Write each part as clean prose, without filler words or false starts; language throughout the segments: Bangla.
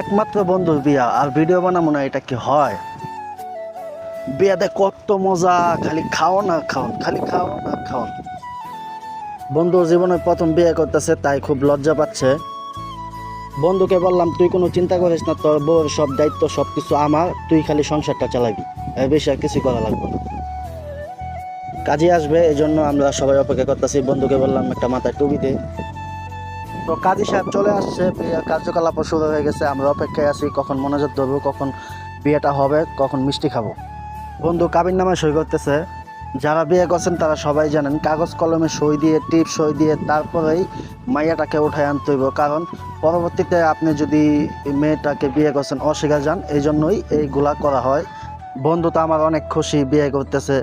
একমাত্র বন্ধুর বিয়া আর ভিডিও বানাবো না, এটা কি হয়? বিয়াতে কত মজা, খালি খাও না খাও, খালি খাও না খাও। বন্ধু জীবনে প্রথম বিয়ে করতেছে, তাই খুব লজ্জা পাচ্ছে। বন্ধুকে বললাম তুই কোনো চিন্তা করিস না, তোর বউর সব দায়িত্ব সবকিছু আমার, তুই খালি সংসারটা চালাবি, এর বেশি আর কিছু করা লাগবে না। কাজে আসবে এই জন্য আমরা সবাই অপেক্ষা করতেছি। বন্ধুকে বললাম একটা মাথায় টুপি দে। তো কাজী সাহেব চলে আসছে, বিয়ের কার্যকলাপ শুরু হয়ে গেছে। আমরা অপেক্ষায় আছি কখন মনোযোগ ধরবো, কখন বিয়েটা হবে, কখন মিষ্টি খাবো। বন্ধু কাবিন নামে সই করতেছে। যারা বিয়ে করছেন তারা সবাই জানেন, কাগজ কলমে সই দিয়ে, টিপ সই দিয়ে তারপরেই মাইয়াটাকে উঠায় আনতে হইব। কারণ পরবর্তীতে আপনি যদি মেয়েটাকে বিয়ে করছেন অস্বীকার যান, এই জন্যই এইগুলা করা হয়। বন্ধু তো আমার অনেক খুশি, বিয়ে করতেছে।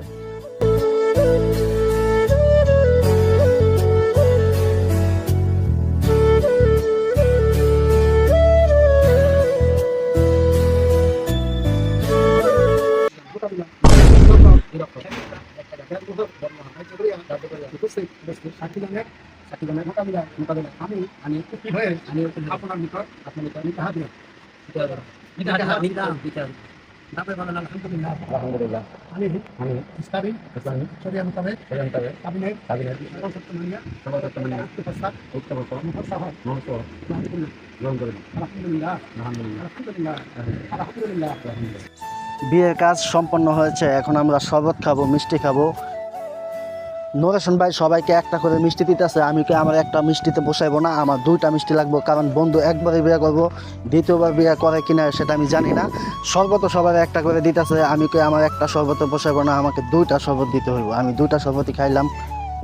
আপনার নিকট আপনার নিকট নিতে হবে আলহামদুলিল্লাহ আমি ইসলামী শরিয়া মোতাবেক কাবিনের সর্বশক্ত মানিয়া গ্রহণ করেন। আলহামদুলিল্লাহ আলহামদুলিল্লাহ আলহামদুলিল্লাহ। বিয়ের কাজ সম্পন্ন হয়েছে, এখন আমরা শরবত খাবো, মিষ্টি খাবো। নরেশন ভাই সবাইকে একটা করে মিষ্টি দিতেছে। আমি কি আমার একটা মিষ্টিতে বসাইবো না, আমার দুইটা মিষ্টি লাগবো। কারণ বন্ধু একবারই বিয়ে করবো, দ্বিতীয়বার বিয়ে করে কিনা সেটা আমি জানি না। শরবত সবাই একটা করে দিতেছে, আমি কি আমার একটা শরবতে বসাইবো না, আমাকে দুইটা শরবত দিতে হইব। আমি দুইটা শরবতই খাইলাম।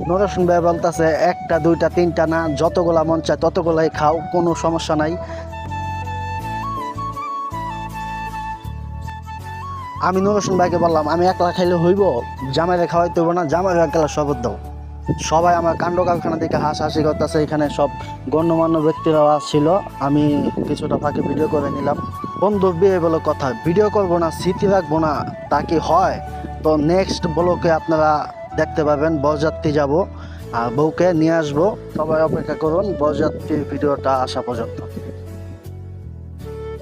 নরেশন ভাই বলতেছে একটা দুইটা তিনটা না, যতগুলা মন চায় ততগুলাই খাও, কোনো সমস্যা নাই। আমি নরেশন ভাইকে বললাম আমি একলা খাইলে হইব, জামাইরে খাওয়াইতে হইব না, জামাইরে একলা শরবত দাও। সবাই আমার কাণ্ড কারখানা থেকে হাসাহাসি করতেছে। এখানে সব গণ্যমান্য ব্যক্তিরাও ছিল, আমি কিছুটা ফাঁকে ভিডিও করে নিলাম। বন্ধু বিয়ে বলে কথা, ভিডিও করবো না, স্মৃতি রাখবো না, তা কি হয়? তো নেক্সট ব্লকে আপনারা দেখতে পাবেন, বরযাত্রী যাব আর বউকে নিয়ে আসবো। সবাই অপেক্ষা করুন বরযাত্রীর ভিডিওটা আসা পর্যন্ত।